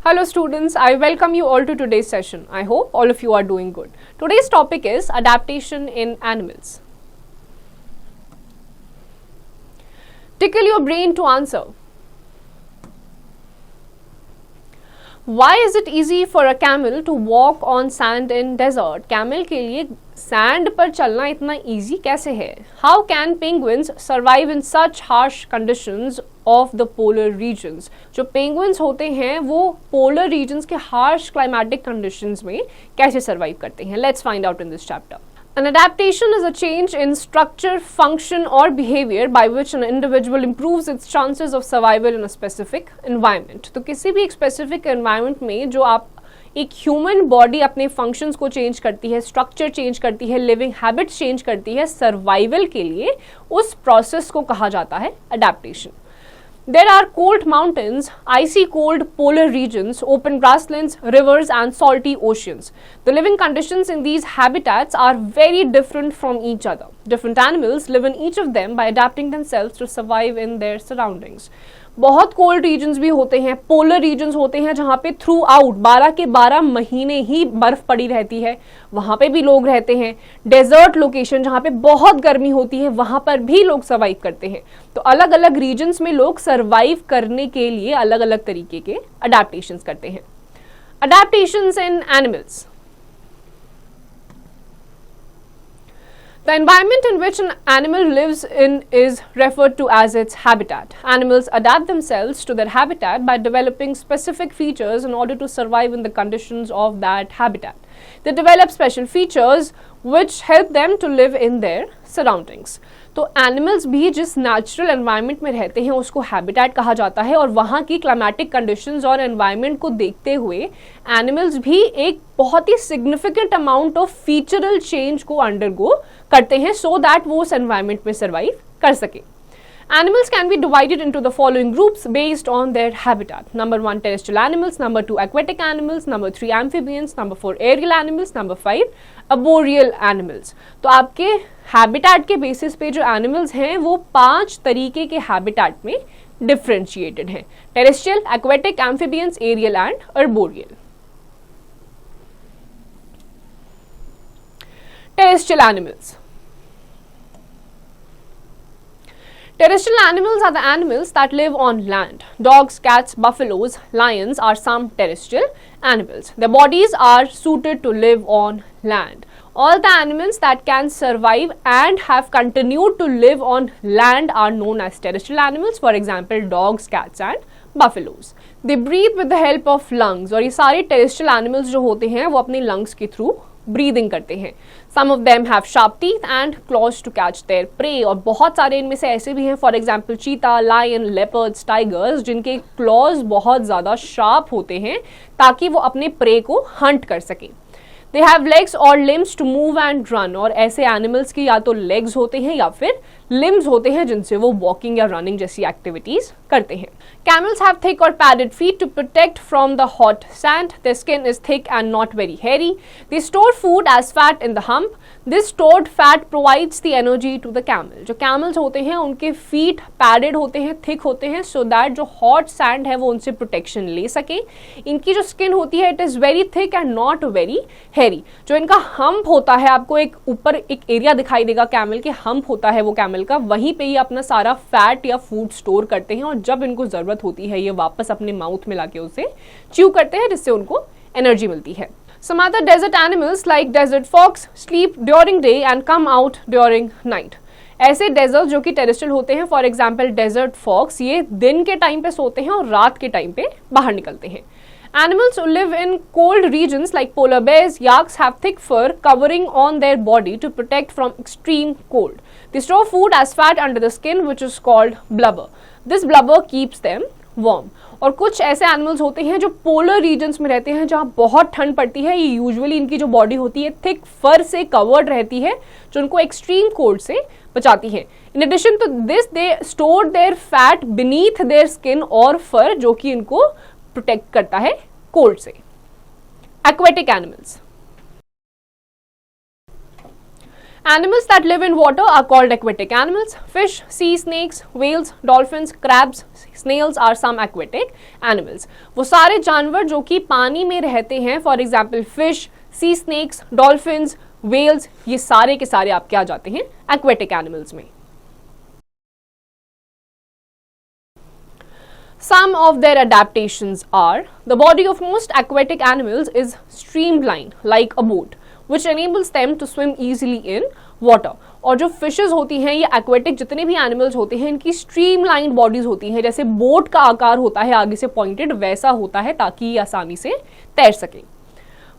Hello students, I welcome you all to today's session. I hope all of you are doing good. Today's topic is adaptation in animals. Tickle your brain to answer. Why is it easy for a camel to walk on sand in desert? Camel के लिए sand पर चलना इतना easy कैसे है? How can penguins survive in such harsh conditions of the polar regions? जो penguins होते हैं वो polar regions के harsh climatic conditions में कैसे survive करते हैं? Let's find out in this chapter. An adaptation is a change in structure, function or behavior by which an individual improves its chances of survival in a specific environment. तो किसी भी एक specific environment में जो आप एक human body अपने functions को चेंज करती है, स्ट्रक्चर चेंज करती है, लिविंग हैबिट्स चेंज करती है सर्वाइवल के लिए, उस प्रोसेस को कहा जाता है adaptation. There are cold mountains, icy cold polar regions, open grasslands, rivers and salty oceans. The living conditions in these habitats are very different from each other. Different animals live in each of them by adapting themselves to survive in their surroundings. बहुत cold regions भी होते हैं, polar regions होते हैं जहाँ पे through out 12 के 12 महीने ही बर्फ पड़ी रहती है, वहाँ पे भी लोग रहते हैं. डेजर्ट लोकेशन जहाँ पे बहुत गर्मी होती है वहाँ पर भी लोग सर्वाइव करते हैं. तो अलग अलग रीजन्स में लोग सर्वाइव करने के लिए अलग अलग तरीके के अडेप्टेशंस करते हैं. Adaptations in animals. The environment in which an animal lives in is referred to as its habitat. Animals adapt themselves to their habitat by developing specific features in order to survive in the conditions of that habitat. They develop special features which help them to live in their surroundings. तो animals भी जिस natural environment में रहते हैं उसको habitat कहा जाता है, और वहाँ की क्लाइमेटिक कंडीशंस और एनवायरनमेंट को देखते हुए एनिमल्स भी एक बहुत ही सिग्निफिकेंट अमाउंट ऑफ फीचरल चेंज को अंडरगो करते हैं सो दैट वो उस एनवायरनमेंट में सर्वाइव कर सके. Animals can be divided into the following groups based on their habitat. Number 1 terrestrial animals, number 2 aquatic animals, number 3 amphibians, number 4 aerial animals, number 5 arboreal animals. तो आपके habitat के basis पे जो animals हैं वो 5 तरीके के habitat में differentiated हैं. Terrestrial, aquatic, amphibians, aerial and arboreal. Terrestrial animals. Terrestrial animals are the animals that live on land. Dogs, cats, buffaloes, lions are some terrestrial animals. Their bodies are suited to live on land. All the animals that can survive and have continued to live on land are known as terrestrial animals. For example, dogs, cats and buffaloes. They breathe with the help of lungs. और ये सारे terrestrial animals जो होते हैं वो अपने lungs के through breathing करते हैं. Some of them have sharp teeth and claws to catch their prey. और बहुत सारे इनमें से ऐसे भी हैं, फॉर एग्जाम्पल चीता, लायन, लेपर्ड्स, टाइगर्स, जिनके क्लॉज बहुत ज़्यादा शार्प होते हैं ताकि वो अपने प्रे को हंट कर सके. They have legs or limbs to move and run. और ऐसे एनिमल्स की या तो लेग्स होते हैं या फिर लिम्स होते हैं जिनसे वो वॉकिंग या रनिंग जैसी एक्टिविटीज करते हैं. Camels have thick or padded feet to protect from the hot sand. Their skin is thick and not very hairy. They store food as fat in the hump. This stored fat provides the energy to the camel. जो camels होते हैं उनके feet padded होते हैं, thick होते हैं, so that जो hot sand है वो उनसे protection ले सके. इनकी जो skin होती है it is very thick and not very hairy. जो इनका hump होता है, आपको एक ऊपर एक एरिया दिखाई देगा camel के, hump होता है वो camel का, वहीं पे ये अपना सारा फैट या फूड स्टोर करते हैं और जब इनको जरूरत होती है ये वापस अपने माउथ में लाके उसे च्यू करते हैं जिससे उनको एनर्जी मिलती है. Some other desert animals like desert fox sleep during day and come out during night. ऐसे डेजर्ट जो कि टेरेस्ट्रियल होते हैं, फॉर एग्जाम्पल डेजर्ट फॉक्स, ये दिन के टाइम पे सोते हैं और रात के टाइम पे बाहर निकलते हैं. Animals who live in cold regions like polar bears, yaks have thick fur covering on their body to protect from extreme cold. They store food as fat under the skin which is called blubber. This blubber keeps them warm. और कुछ ऐसे animals होते हैं जो polar regions में रहते हैं जहाँ बहुत ठंड पड़ती है. ये यूजुअली इनकी जो बॉडी होती है थिक फर से कवर्ड रहती है जो उनको एक्सट्रीम कोल्ड से बचाती है. In addition to this they store their fat beneath their skin और फर जो कि इनको प्रोटेक्ट करता है कोल्ड से. Aquatic animals. Animals that live in water are called aquatic animals. Fish, sea snakes, whales, dolphins, crabs, snails are some aquatic animals. वो सारे जानवर जो कि पानी में रहते हैं, for example fish, sea snakes, dolphins, whales, ये सारे के सारे आपके आ जाते हैं aquatic animals में. Some of their adaptations are, the body of most aquatic animals is streamlined like a boat, which enables them to swim easily in water. और जो फिशेस होती हैं, ये एक्वेटिक जितने भी एनिमल्स होते हैं, इनकी स्ट्रीमलाइन बॉडीज होती हैं, जैसे बोट का आकार होता है आगे से पॉइंटेड, वैसा होता है ताकि ये आसानी से तैर सके.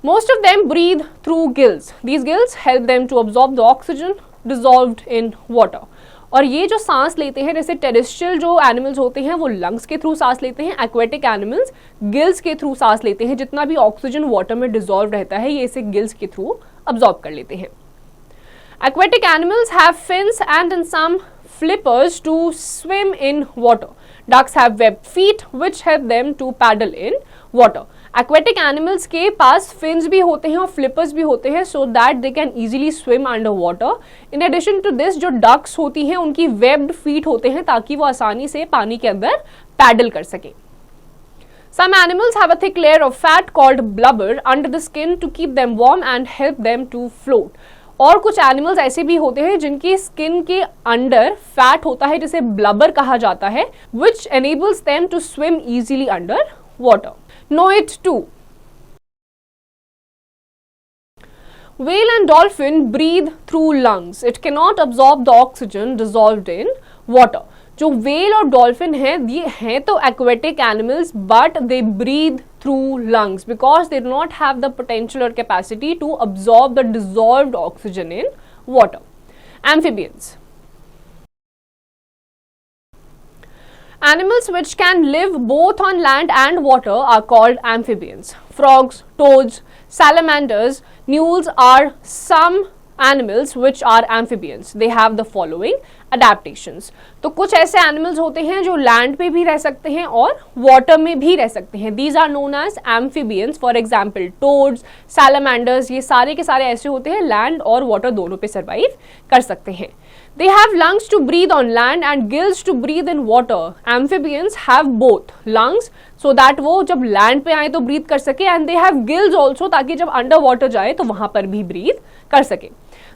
Most of them breathe through gills. These gills help them to absorb the oxygen dissolved in water. और ये जो सांस लेते हैं, जैसे टेरेस्ट्रियल जो एनिमल्स होते हैं वो लंग्स के थ्रू सांस लेते हैं, एक्वेटिक एनिमल्स गिल्स के थ्रू सांस लेते हैं. जितना भी ऑक्सीजन वाटर में डिसॉल्व रहता है, ये इसे गिल्स के थ्रू अब्सॉर्ब कर लेते हैं. Aquatic animals have fins and in some flippers to swim in water. Ducks have webbed feet which help them to paddle in water. Aquatic animals के पास fins भी होते हैं और flippers भी होते हैं so that they can easily swim under water. In addition to this, जो ducks होती हैं उनकी webbed feet होते हैं ताकि वो आसानी से पानी के अंदर paddle कर सकें. Some animals have a thick layer of fat called blubber under the skin to keep them warm and help them to float. और कुछ एनिमल्स ऐसे भी होते हैं जिनकी स्किन के अंडर फैट होता है जिसे ब्लबर कहा जाता है, which enables them to swim easily under water. Know it too. Whale and dolphin breathe through lungs. It cannot absorb the oxygen dissolved in water. जो व्हेल और डॉल्फिन हैं, ये हैं तो aquatic animals but they breathe through lungs because they do not have the potential और capacity to absorb the dissolved oxygen in water. Amphibians. Animals which can live both on land and water are called amphibians. Frogs, toads, salamanders, mules are some animals which are amphibians. They have the following adaptations. तो कुछ ऐसे animals होते हैं जो land पे भी रह सकते हैं और water में भी रह सकते हैं. These are known as amphibians. For example, toads, salamanders, ये सारे के सारे ऐसे होते हैं land और water दोनों पे survive कर सकते हैं. They have lungs to breathe on land and gills to breathe in water. Amphibians have both lungs so that वो जब land पे आए तो breathe कर सके and they have gills also ताकि जब under water जाए तो वहाँ पर भी breathe कर सके.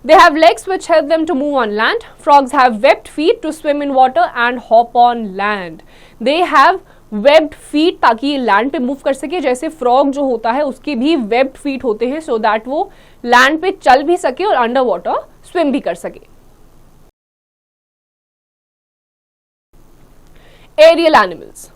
They have legs which help them to move on land. Frogs have webbed feet to swim in water and hop on land. They have webbed feet ताकि land पे move कर सके. जैसे frog जो होता है उसके भी webbed feet होते हैं so that वो land पे चल भी सके और under water swim भी कर सके. Aerial animals.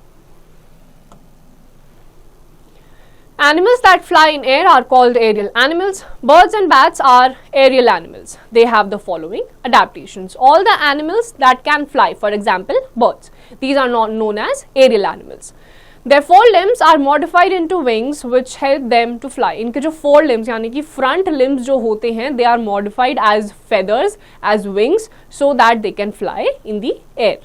Animals that fly in air are called aerial animals. Birds and bats are aerial animals. They have the following adaptations. All the animals that can fly, for example, birds, these are not known as aerial animals. Their forelimbs are modified into wings which help them to fly. इनके जो forelimbs यानी कि front limbs जो होते हैं, they are modified as feathers, as wings, so that they can fly in the air.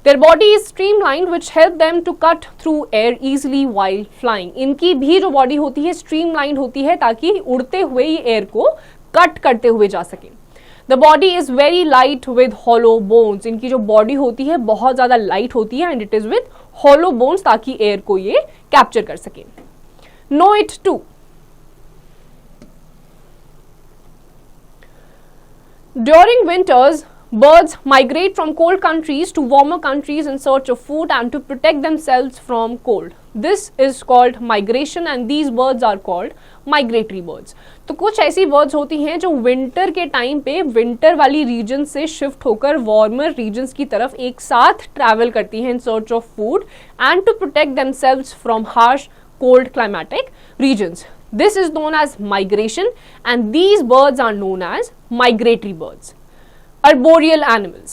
Their body is streamlined which help them to cut through air easily while flying. इनकी भी जो body होती है streamlined होती है ताकि उड़ते हुए ये एयर को कट करते हुए जा सके. The body is very light with hollow bones. इनकी जो बॉडी होती है बहुत ज़्यादा लाइट होती है and it is with hollow bones ताकि एयर को ये कैप्चर कर सके. Know it too. During winters, birds migrate from cold countries to warmer countries in search of food and to protect themselves from cold. This is called migration and these birds are called migratory birds. तो कुछ ऐसी birds होती हैं जो winter के time पे winter वाली region से shift होकर warmer regions की तरफ एक साथ travel करती हैं in search of food and to protect themselves from harsh cold climatic regions. This is known as migration and these birds are known as migratory birds. Arboreal animals.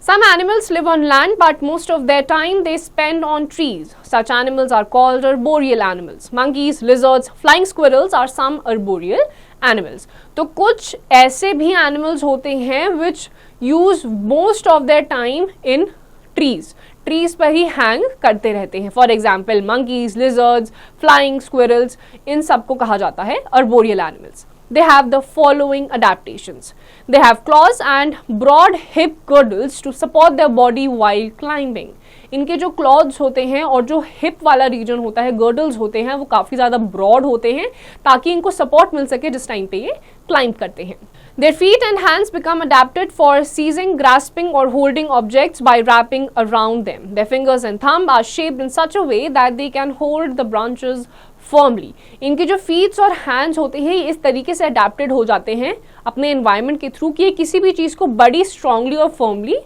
Some animals live on land but most of their time they spend on trees. Such animals are called arboreal animals. Monkeys, lizards, flying squirrels are some arboreal animals. तो कुछ ऐसे भी animals होते हैं which use most of their time in trees. Trees पर ही hang करते रहते हैं. For example monkeys, lizards, flying squirrels, इन सबको कहा जाता है arboreal animals. They have the following adaptations. They have claws and broad hip girdles to support their body while climbing. इनके जो क्लॉथ्स होते हैं और जो हिप वाला रीजन होता है, गर्डल्स होते हैं, वो काफ़ी ज़्यादा ब्रॉड होते हैं ताकि इनको सपोर्ट मिल सके जिस टाइम पे ये क्लाइंब करते हैं. Their feet and hands become adapted for seizing, grasping or holding objects by wrapping around them. Their fingers and thumb are shaped in such a way that they can hold the branches firmly. इनके जो feats और hands होते हैं इस तरीके से adapted हो जाते हैं अपने एनवायरनमेंट के थ्रू कि ये किसी भी चीज़ को बड़ी स्ट्रांगली और फर्मली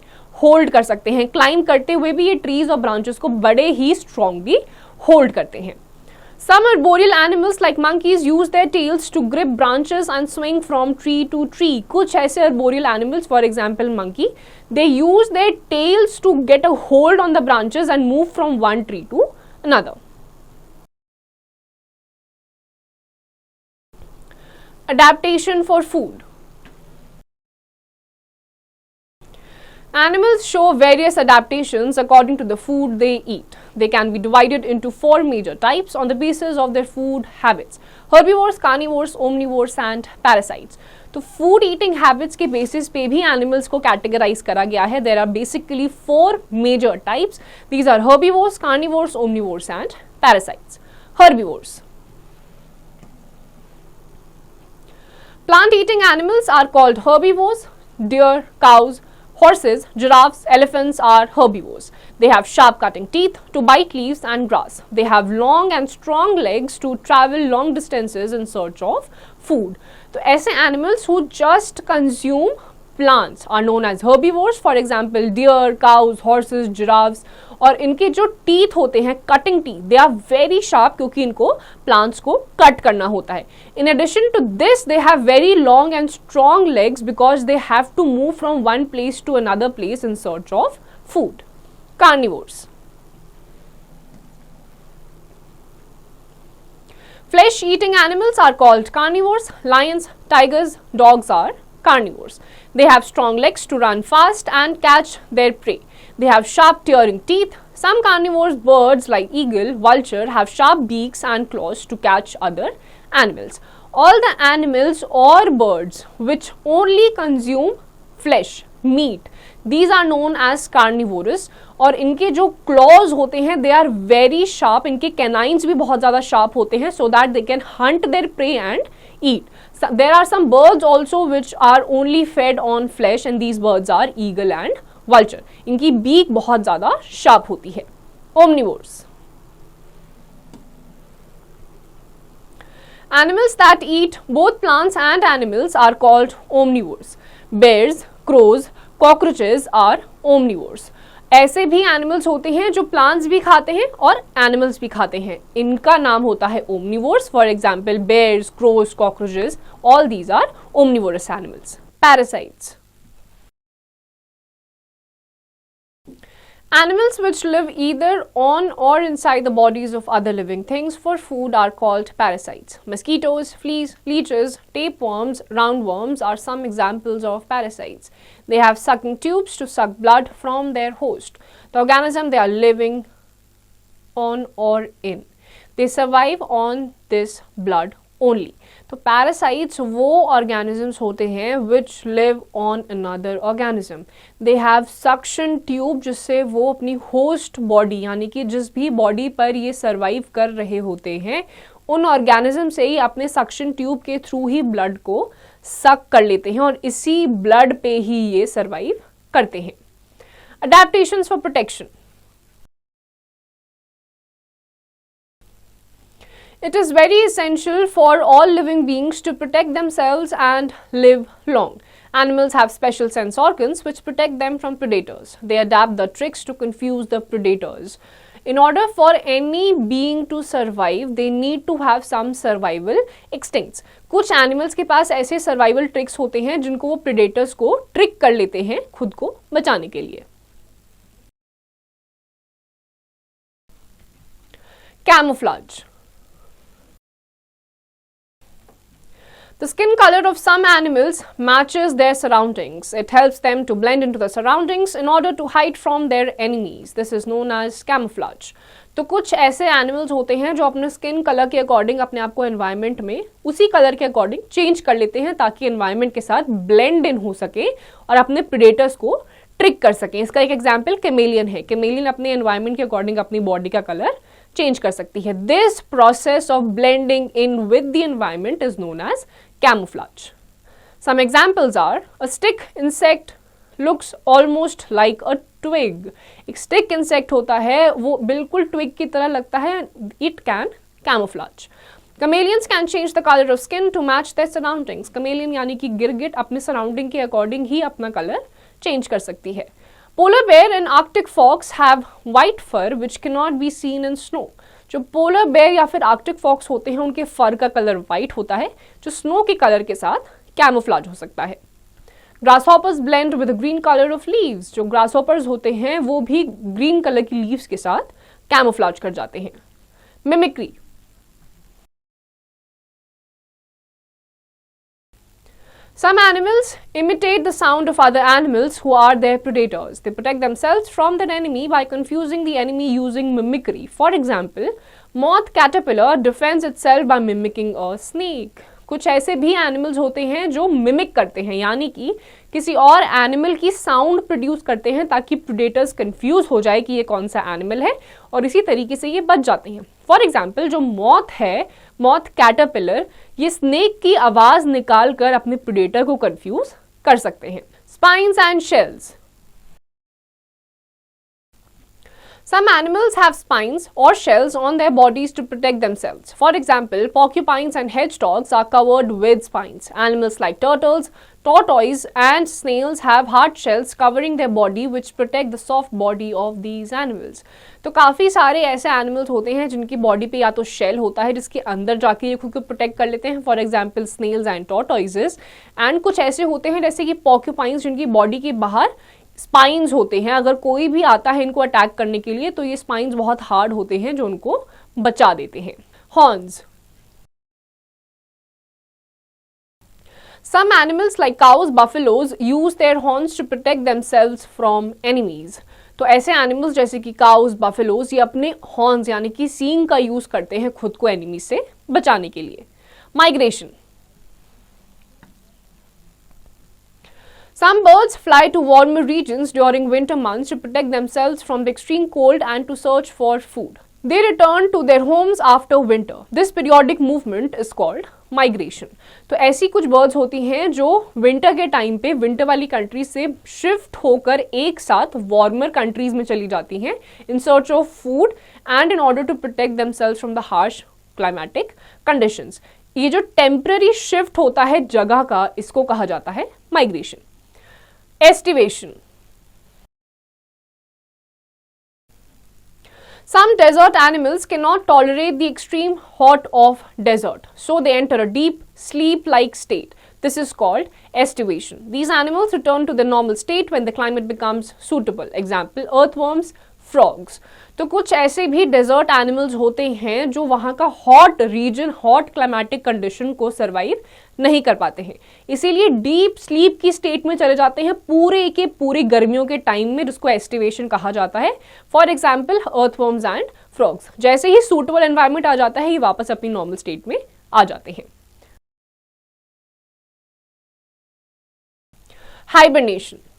होल्ड कर सकते हैं. क्लाइंब करते हुए भी ये ट्रीज और ब्रांचेस को बड़े ही स्ट्रांगली होल्ड करते हैं. Some arboreal animals like monkeys use their tails to grip branches and swing from tree to tree. कुछ ऐसे arboreal animals, for example monkey, they use their tails to get a hold on the branches and move from one tree to another. Adaptation for food. Animals show various adaptations according to the food they eat. They can be divided into 4 major types on the basis of their food habits: herbivores, carnivores, omnivores and parasites. तो food eating habits के basis पे भी animals को categorise करा गया है. There are basically 4 major types. These are herbivores, carnivores, omnivores and parasites. Herbivores. Plant eating animals are called herbivores. Deer, cows, horses, giraffes, elephants are herbivores. They have sharp cutting teeth to bite leaves and grass. They have long and strong legs to travel long distances in search of food. तो ऐसे animals who just consume plants are known as herbivores. For example, deer, cows, horses, giraffes. और इनके जो teeth होते हैं, cutting teeth, they are very sharp क्योंकि इनको plants को कट करना होता है. In addition to this they have very long and strong legs because they have to move from one place to another place in search of food. Carnivores. Flesh eating animals are called carnivores. Lions, tigers, dogs are carnivores. They have strong legs to run fast and catch their prey. They have sharp tearing teeth. Some carnivores birds like eagle, vulture have sharp beaks and claws to catch other animals. All the animals or birds which only consume flesh, meat, these are known as carnivorous. और इनके जो claws होते हैं they are very sharp. इनके canines भी बहुत ज़्यादा sharp होते हैं so that they can hunt their prey and eat. There are some birds also which are only fed on flesh and these birds are eagle and vulture. इनकी beak बहुत ज़्यादा sharp होती है. Omnivores. Animals that eat both plants and animals are called omnivores. Bears, crows, cockroaches are omnivores. ऐसे भी animals होते हैं जो प्लांट्स भी खाते हैं और एनिमल्स भी खाते हैं. इनका नाम होता है omnivores. For example bears, crows, cockroaches, all these are omnivorous animals. Parasites. Animals which live either on or inside the bodies of other living things for food are called parasites. Mosquitoes, fleas, leeches, tapeworms, roundworms are some examples of parasites. They have sucking tubes to suck blood from their host, the organism they are living on or in. They survive on this blood only. तो parasites वो organisms होते हैं which live on another organism. They have suction tube जिससे वो अपनी host body यानी कि जिस भी बॉडी पर ये सर्वाइव कर रहे होते हैं उन ऑर्गेनिज्म से ही अपने सक्शन ट्यूब के थ्रू ही ब्लड को सक कर लेते हैं और इसी ब्लड पे ही ये सर्वाइव करते हैं. Adaptations for protection. It is very essential for all living beings to protect themselves and live long. Animals have special sense organs which protect them from predators. They adapt the tricks to confuse the predators. In order for any being to survive, they need to have some survival instincts. कुछ animals के पास ऐसे survival tricks होते हैं जिनको वो predators को trick कर लेते हैं खुद को बचाने के लिए. Camouflage. The skin color of some animals matches their surroundings. It helps them to blend into the surroundings in order to hide from their enemies. This is known as camouflage. तो कुछ ऐसे एनिमल्स होते हैं जो अपने skin colour के according अपने आप को एनवायरनमेंट में उसी कलर के अकॉर्डिंग चेंज कर लेते हैं ताकि एनवायरनमेंट के साथ ब्लेंड इन हो सके और अपने प्रेडेटर्स को ट्रिक कर सकें। इसका एक एग्जाम्पल कैमेलियन है। कैमेलियन अपने एनवायरनमेंट के अकॉर्डिंग अपनी बॉडी का कलर चेंज कर सकती है। This process of blending in with the environment is known as camouflage. Some examples are a stick insect looks almost like a twig. एक stick insect होता है वो बिल्कुल twig की तरह लगता है. It can camouflage. Chameleons can change the color of skin to match their surroundings. Chameleon यानी कि गिरगिट अपने सराउंडिंग के अकॉर्डिंग ही अपना कलर चेंज कर सकती है. Polar bear and Arctic fox have white fur which cannot be seen in snow. जो पोलर बेयर या फिर आर्कटिक फॉक्स होते हैं उनके फर का कलर व्हाइट होता है जो स्नो के कलर के साथ कैमोफ्लेज हो सकता है. ग्रासहॉपर्स blend with green colour of leaves. जो ग्रासहॉपर्स होते हैं वो भी ग्रीन कलर की लीव्स के साथ कैमोफ्लेज कर जाते हैं. Mimicry. Some animals imitate the sound of other animals who are their predators. They protect themselves from their enemy by confusing the enemy using mimicry. For example, moth caterpillar defends itself by mimicking a snake. कुछ ऐसे भी animals होते हैं जो mimic करते हैं यानी कि किसी और एनिमल की साउंड प्रोड्यूस करते हैं ताकि प्रेडेटर्स कंफ्यूज हो जाए कि ये कौन सा एनिमल है और इसी तरीके से ये बच जाते हैं. फॉर एग्जाम्पल जो मॉथ है, मॉथ कैटरपिलर, ये स्नेक की आवाज निकाल कर अपने प्रेडेटर को कंफ्यूज कर सकते हैं. Spines and shells. Some animals have spines or shells on their bodies to protect themselves. For example, porcupines and hedgehogs are covered with spines. Animals like turtles, tortoises and snails have hard shells covering their body which protect the soft body of these animals. तो काफ़ी सारे ऐसे animals होते हैं जिनकी body पे या तो शेल होता है जिसके अंदर जाके ये खुद को प्रोटेक्ट कर लेते हैं. For example snails and tortoises. And कुछ ऐसे होते हैं जैसे कि porcupines जिनकी बॉडी के बाहर स्पाइन्स होते हैं. अगर कोई भी आता है इनको अटैक करने के लिए तो ये स्पाइन्स बहुत हार्ड होते हैं जो उनको बचा देते हैं. Horns. Some animals like cows, buffaloes use their horns to protect themselves from enemies. तो ऐसे एनिमल्स जैसे कि काउस, बफेलोज ये अपने हॉर्न्स यानी कि सींग का यूज करते हैं खुद को एनिमी से बचाने के लिए. Migration. Some birds fly to warmer regions during winter months to protect themselves from the extreme cold and to search for food. They return to their homes after winter. This periodic movement is called migration. तो ऐसी कुछ birds होती हैं जो winter के time पे winter वाली country से शिफ्ट होकर एक साथ वार्मर कंट्रीज में चली जाती हैं in search of food and in order to protect themselves from the harsh climatic conditions. ये जो टेम्पररी शिफ्ट होता है जगह का इसको कहा जाता है migration. Estivation. Some desert animals cannot tolerate the extreme hot of desert, so they enter a deep sleep-like state. This is called estivation. These animals return to their normal state when the climate becomes suitable. Example, earthworms, frogs. तो कुछ ऐसे भी desert animals होते हैं जो वहाँ का hot reason, hot climatic condition को सर्वाइव नहीं कर पाते हैं, इसीलिए डीप स्लीप की स्टेट में चले जाते हैं पूरे के पूरी गर्मियों के टाइम में, जिसको एस्टिवेशन कहा जाता है. For example earthworms and frogs. जैसे ही सूटेबल एनवायरमेंट आ जाता है ये वापस अपनी नॉर्मल स्टेट में आ जाते हैं. Hibernation.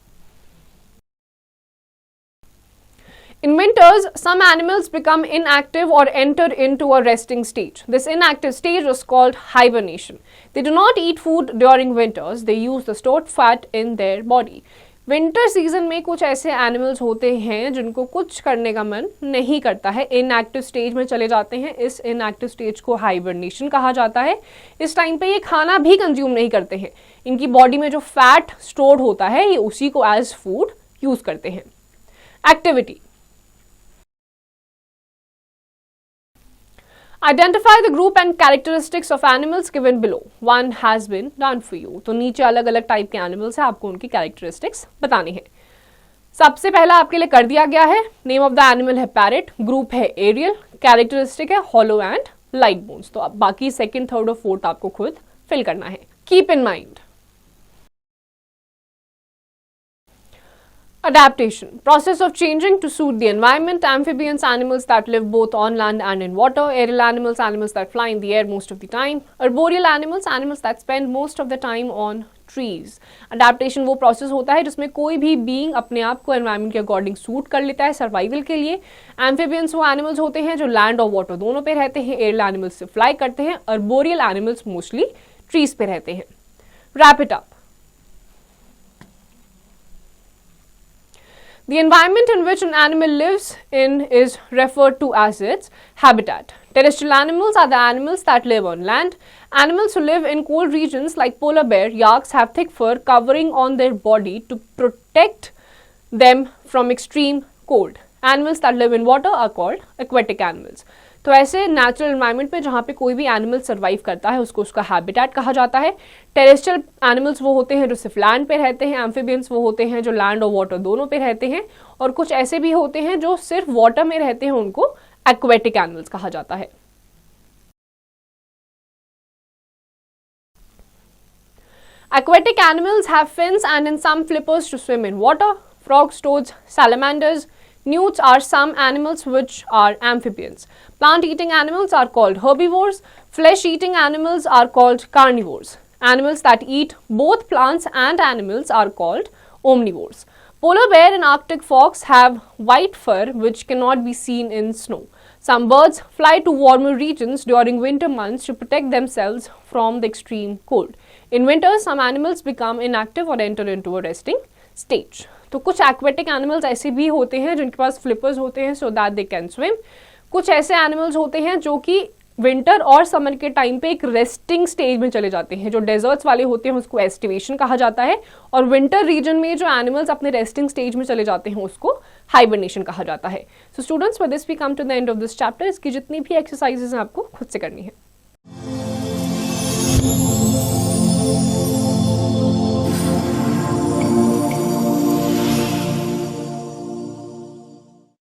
In winters, some animals become inactive or enter into a resting stage. This inactive stage is called hibernation. They do not eat food during winters. They use the stored fat in their body. Winter season में कुछ ऐसे animals होते हैं जिनको कुछ करने का मन नहीं करता है, इनएक्टिव स्टेज में चले जाते हैं. इस इनएक्टिव स्टेज को हाइबरनेशन कहा जाता है. इस टाइम पे ये खाना भी कंज्यूम नहीं करते हैं. इनकी बॉडी में जो फैट स्टोर्ड होता है ये उसी को एज फूड यूज करते हैं. Activity. Identify the group and characteristics of animals given below. One has been done for you. तो नीचे अलग अलग टाइप के एनिमल्स हैं, आपको उनकी कैरेक्टरिस्टिक्स बतानी है. सबसे पहला आपके लिए कर दिया गया है. नेम ऑफ द एनिमल है पैरेट, ग्रुप है एरियल, कैरेक्टरिस्टिक है हॉलो एंड लाइट बोन्स. तो अब बाकी सेकंड, थर्ड और फोर्थ आपको खुद फिल करना है. keep in mind. Adaptation, process of changing to suit the environment. Amphibians, animals that live both on land and in water. Aerial animals, animals that fly in the air most of the time. Arboreal animals, animals that spend most of the time on trees. Adaptation वो process होता है जिसमें कोई भी being अपने आप को environment के according suit कर लेता है survival के लिए. Amphibians वो animals होते हैं जो land और water दोनों पे रहते हैं. Aerial animals से fly करते हैं. Arboreal animals mostly trees पे रहते हैं. Wrap it up. The environment in which an animal lives in is referred to as its habitat. Terrestrial animals are the animals that live on land. Animals who live in cold regions like polar bear, yaks have thick fur covering on their body to protect them from extreme cold. Animals that live in water are called aquatic animals. तो ऐसे natural environment पे जहाँ पे कोई भी animal survive करता है उसको उसका हैबिटेट कहा जाता है. टेरेस्ट्रियल एनिमल्स वो होते हैं जो सिर्फ लैंड पे रहते हैं. एम्फीबियंस वो होते हैं जो लैंड और वाटर दोनों पे रहते हैं. और कुछ ऐसे भी होते हैं जो सिर्फ वाटर में रहते हैं, उनको एक्वेटिक एनिमल्स कहा जाता है. Aquatic animals have fins and in some flippers to swim in water. Frogs, toads, salamanders, newts are some animals which are amphibians. Plant-eating animals are called herbivores. Flesh-eating animals are called carnivores. Animals that eat both plants and animals are called omnivores. Polar bear and Arctic fox have white fur which cannot be seen in snow. Some birds fly to warmer regions during winter months to protect themselves from the extreme cold. In winter, some animals become inactive or enter into a resting stage. तो कुछ aquatic animals ऐसे भी होते हैं जिनके पास flippers होते हैं so that they can swim. कुछ ऐसे एनिमल्स होते हैं जो कि विंटर और समर के टाइम पे एक रेस्टिंग स्टेज में चले जाते हैं. जो डेजर्ट्स वाले होते हैं उसको एस्टिवेशन कहा जाता है, और विंटर रीजन में जो एनिमल्स अपने रेस्टिंग स्टेज में चले जाते हैं उसको हाइबरनेशन कहा जाता है. So students, for this we come to the end of this chapter. इसकी जितनी भी एक्सरसाइजेज हैं आपको खुद से करनी है.